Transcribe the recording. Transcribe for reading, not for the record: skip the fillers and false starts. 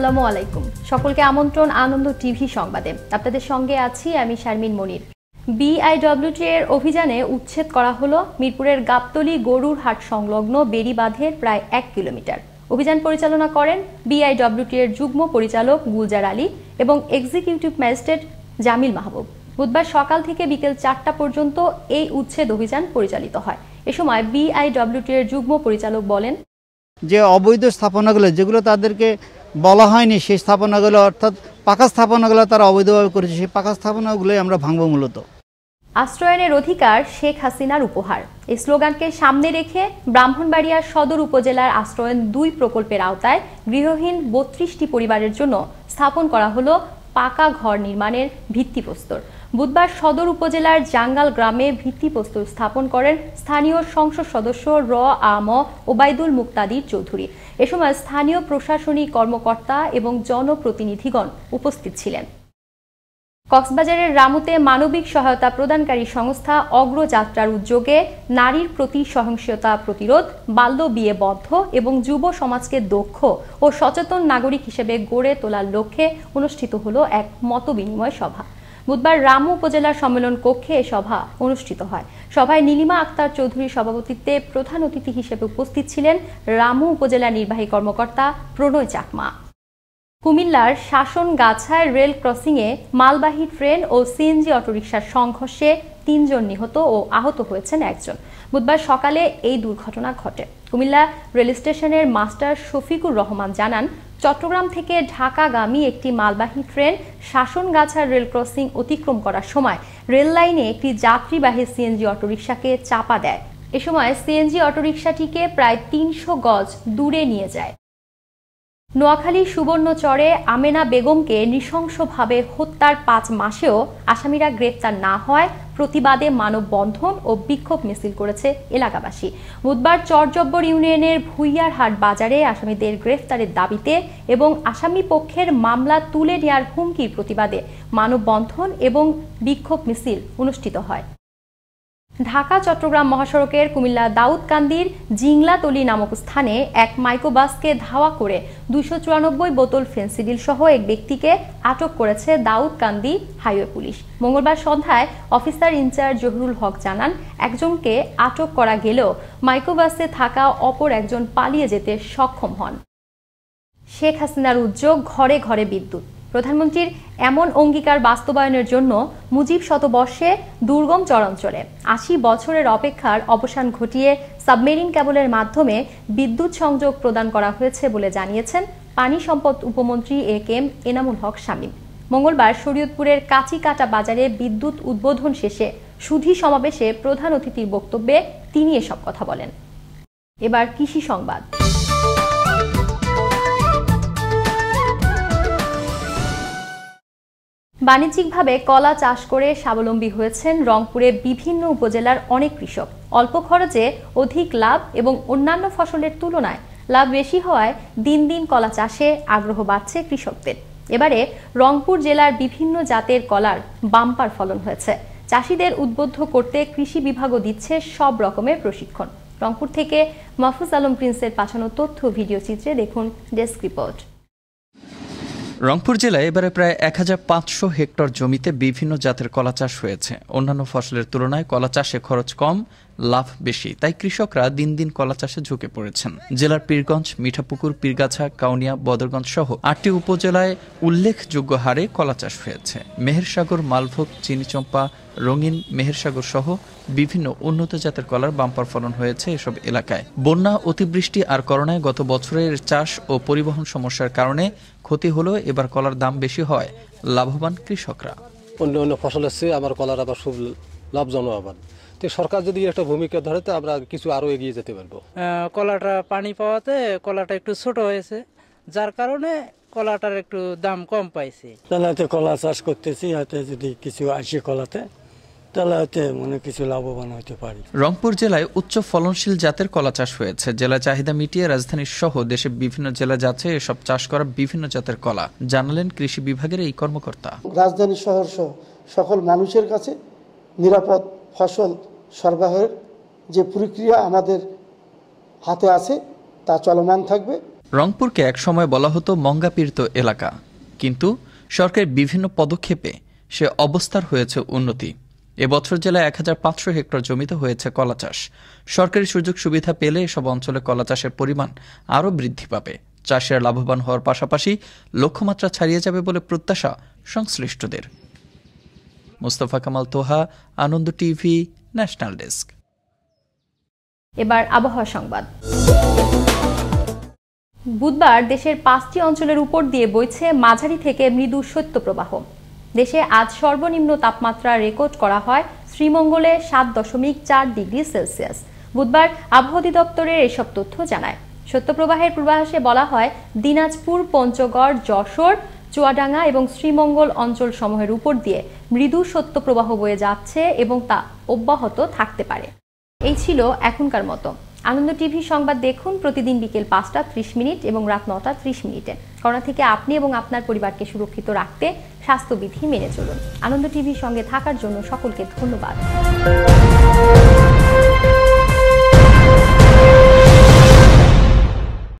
আসসালামু আলাইকুম। সকলকে আমন্ত্রণ আনন্দ টিভি সংবাদে। আপনাদের সঙ্গে আছি আমি শারমিন মনির। বিআইডব্লিউটি এর অভিযানে উচ্ছেদ করা হলো মিরপুরের গাবতলী গরুর হাট সংলগ্ন বেড়িবাঁধের প্রায় 1 কিলোমিটার। অভিযান পরিচালনা করেন বিআইডব্লিউটি এর যুগ্ম পরিচালক গুলজার আলী এবং এক্সিকিউটিভ ম্যাজিস্ট্রেট জামিল মাহবুব। বুধবার সকাল থেকে বিকেল 4টা পর্যন্ত এই উচ্ছেদ অভিযান পরিচালিত হয়। এ সময় বিআইডব্লিউটি এর যুগ্ম পরিচালক বলেন, যে অবৈধ স্থাপনাগুলো যেগুলো তাদেরকে বলা হয়নি সেই স্থাপনাগুলো অর্থাৎ পাকা স্থাপনাগুলো তারা অবৈধভাবে করেছে, সেই পাকা স্থাপনাগুলোই আমরা ভাঙবো। মূলত আশ্রয়নের অধিকার শেখ হাসিনার উপহার এই স্লোগানকে সামনে রেখে ব্রাহ্মণবাড়িয়া সদর উপজেলার আশ্রয়ন 2 প্রকল্পের আওতায় গৃহহীন 32টি পরিবারের জন্য স্থাপন করা হলো পাকা ঘর নির্মাণের ভিত্তিপ্রস্তর। বুধবার সদর উপজেলার জাঙ্গাল গ্রামে ভিত্তিপ্রস্তর স্থাপন করেন স্থানীয় সংসদ সদস্য আম ওবায়দুল মুক্তাদির চৌধুরী। এ সময় স্থানীয় প্রশাসনিক কর্মকর্তা এবং জনপ্রতিনিধিগণ উপস্থিত ছিলেন। কক্সবাজারের রামুতে মানবিক সহায়তা প্রদানকারী সংস্থা অগ্রযাত্রার উদ্যোগে নারীর প্রতি সহিংসতা প্রতিরোধ, বাল্য বিয়ে বন্ধ এবং যুব সমাজকে দক্ষ ও সচেতন নাগরিক হিসেবে গড়ে তোলার লক্ষ্যে অনুষ্ঠিত হলো এক মতবিনিময় সভা। বুধবার রামু উপজেলার সম্মেলন কক্ষে এ সভা অনুষ্ঠিত হয়। সভায় নীলিমা আক্তার চৌধুরীর সভাপতিত্বে প্রধান অতিথি হিসেবে উপস্থিত ছিলেন রামু উপজেলা নির্বাহী কর্মকর্তা প্রণয় চাকমা। কুমিল্লার শাসনগাছায় রেল ক্রসিংয়ে মালবাহী ট্রেন ও সিএনজি অটোরিকশার সংঘর্ষে 3 জন নিহত ও আহত হয়েছেন 1 জন। বুধবার সকালে এই দুর্ঘটনা ঘটে। কুমিল্লা রেল স্টেশনের মাস্টার শফিকুর রহমান জানান, চট্টগ্রাম থেকে ঢাকাগামী একটি মালবাহী ট্রেন শাসনগাছার রেল ক্রসিং অতিক্রম করার সময় রেল লাইনে একটি যাত্রীবাহী সিএনজি অটোরিকশাকে চাপা দেয়। এ সময় সিএনজি অটোরিকশাটিকে প্রায় 300 গজ দূরে নিয়ে যায়। নোয়াখালীর সুবর্ণচরে আমেনা বেগমকে নৃশংসভাবে হত্যার 5 মাসেও আসামিরা গ্রেপ্তার না হওয়ায় প্রতিবাদে মানববন্ধন ও বিক্ষোভ মিছিল করেছে এলাকাবাসী। বুধবার চরজব্বর ইউনিয়নের ভুইয়ারহাট বাজারে আসামিদের গ্রেফতারের দাবিতে এবং আসামি পক্ষের মামলা তুলে নেওয়ার হুমকির প্রতিবাদে মানববন্ধন এবং বিক্ষোভ মিছিল অনুষ্ঠিত হয়। ঢাকা চট্টগ্রাম মহাসড়কের কুমিল্লা দাউদকান্দির জিংলাতলি নামক স্থানে এক মাইক্রোবাসকে ধাওয়া করে 294 বোতল ফেন্সিডিল সহ এক ব্যক্তিকে আটক করেছে দাউদকান্দি হাইওয়ে পুলিশ। মঙ্গলবার সন্ধ্যায় অফিসার ইনচার্জ জহুরুল হক জানান, একজনকে আটক করা গেলেও মাইক্রোবাসে থাকা অপর একজন পালিয়ে যেতে সক্ষম হন। শেখ হাসিনার উদ্যোগ ঘরে ঘরে বিদ্যুৎ। প্রধানমন্ত্রীর এমন অঙ্গীকার বাস্তবায়নের জন্য মুজিব শতবর্ষে দুর্গম চরাঞ্চলে 80 বছরের অপেক্ষার অবসান ঘটিয়ে সাবমেরিন কেবলের মাধ্যমে বিদ্যুৎ সংযোগ প্রদান করা হয়েছে বলে জানিয়েছেন পানি সম্পদ উপমন্ত্রী এ.কে.এম. এনামুল হক শামীম। মঙ্গলবার শরীয়তপুরের কাঁচিকাটা বাজারে বিদ্যুৎ উদ্বোধন শেষে সুধী সমাবেশে প্রধান অতিথির বক্তব্যে তিনি এসব কথা বলেন। এবার কৃষি সংবাদ। বাণিজ্যিকভাবে কলা চাষ করে স্বাবলম্বী হয়েছেন রংপুরে বিভিন্ন উপজেলার অনেক কৃষক। অল্প খরচে অধিক লাভ এবং অন্যান্য ফসলের তুলনায় লাভ বেশি হওয়ায় দিন দিন কলা চাষে আগ্রহ বাড়ছে কৃষকদের। এবারে রংপুর জেলার বিভিন্ন জাতের কলার বাম্পার ফলন হয়েছে। চাষিদের উদ্বুদ্ধ করতে কৃষি বিভাগও দিচ্ছে সব রকমের প্রশিক্ষণ। রংপুর থেকে মাহফুজ আলম প্রিন্সের পাঠানো তথ্য ভিডিও চিত্রে দেখুন ডেস্ক রিপোর্ট। রংপুর জেলায় এবারে প্রায় 1500 হেক্টর জমিতে বিভিন্ন জাতের কলা চাষ হয়েছে। অন্যান্য ফসলের তুলনায় কলা চাষে খরচ কম, লাভ বেশি, তাই কৃষকরা দিন দিন কলা চাষে ঝুঁকে পড়েছেন। জেলার পীরগঞ্জ, মিঠাপুকুর, পীরগাছা, কাউনিয়া, বদরগঞ্জ সহ 8টি উপজেলায় উল্লেখযোগ্য হারে কলা চাষ হয়েছে। মেহেরসাগর, মালভোগ, চিনিচম্পা, রঙিন, মেহেরসাগর সহ বিভিন্ন উন্নত জাতের কলার বাম্পার ফলন হয়েছে এসব এলাকায়। বন্যা, অতিবৃষ্টি আর করোনায় গত বছরের চাষ ও পরিবহন সমস্যার কারণে ক্ষতি হলেও এবার কলার দাম বেশি হয় লাভবান কৃষকরা। অন্য অন্য ফসলের চেয়ে আমার কলার আবার খুব লাভজনক। আবার তো সরকার যদি একটা ভূমিকা ধরে তো আমরা কিছু আরো এগিয়ে যেতে পারবো। কলাটা পানি পাওয়াতে কলাটা একটু ছোট হয়েছে, যার কারণে কলাটার একটু দাম কম পাইছে। তাহলে হয়তো কলা চাষ করতেছি, হয়তো যদি কিছু আসে কলাতে তাহলে হয়তো মনে কিছু লাভবান হতে পারি। রংপুর জেলায় উচ্চ ফলনশীল জাতের কলা চাষ হয়েছে। জেলা চাহিদা মিটিয়ে রাজধানী সহ দেশের বিভিন্ন জেলা যাচ্ছে এসব চাষ করা বিভিন্ন জাতের কলা, জানালেন কৃষি বিভাগের এই কর্মকর্তা। রাজধানী শহর সহ সকল মানুষের কাছে নিরাপদ ফসল সরবরাহের যে প্রক্রিয়া আমাদের হাতে আছে তা চলমান থাকবে। রংপুরকে একসময় বলা হতো মঙ্গাপীড়িত এলাকা, কিন্তু সরকারের বিভিন্ন পদক্ষেপে সে অবস্থার হয়েছে উন্নতি। এবছর জেলায় 1500 হেক্টর জমিতে হয়েছে কলা চাষ। সরকারি সুযোগ সুবিধা পেলে এসব অঞ্চলে কলা চাষের পরিমাণ আরও বৃদ্ধি পাবে। চাষিরা লাভবান হওয়ার পাশাপাশি লক্ষ্যমাত্রা ছাড়িয়ে যাবে বলে প্রত্যাশা সংশ্লিষ্টদের। মুস্তফা কামাল তোহা, আনন্দ টিভি, ন্যাশনাল ডেস্ক। এবার আবহাওয়া সংবাদ। বুধবার দেশের 5টি অঞ্চলের উপর দিয়ে বইছে মাঝারি থেকে মৃদু শৈত্যপ্রবাহ। দেশে আজ সর্বনিম্ন তাপমাত্রা রেকর্ড করা হয় শ্রীমঙ্গলে 7.4 ডিগ্রি সেলসিয়াস। বুধবার আবহাওয়া অধিদপ্তরের এসব তথ্য জানায়। শৈত্যপ্রবাহের পূর্বাভাসে বলা হয়, দিনাজপুর, পঞ্চগড়, যশোর, চুয়াডাঙ্গা এবং শ্রীমঙ্গল অঞ্চল সমূহের উপর দিয়ে মৃদু শৈত্যপ্রবাহ বয়ে যাচ্ছে এবং তা অব্যাহত থাকতে পারে। এই ছিল এখনকার মতো। আনন্দ টিভি সংবাদ দেখুন প্রতিদিন বিকেল 5টা30 এবং রাত 9টা30। করোনা থেকে আপনি এবং আপনার পরিবারকে সুরক্ষিত রাখতে স্বাস্থ্যবিধি মেনে চলুন। আনন্দ টিভির সঙ্গে থাকার জন্য সকলকে ধন্যবাদ।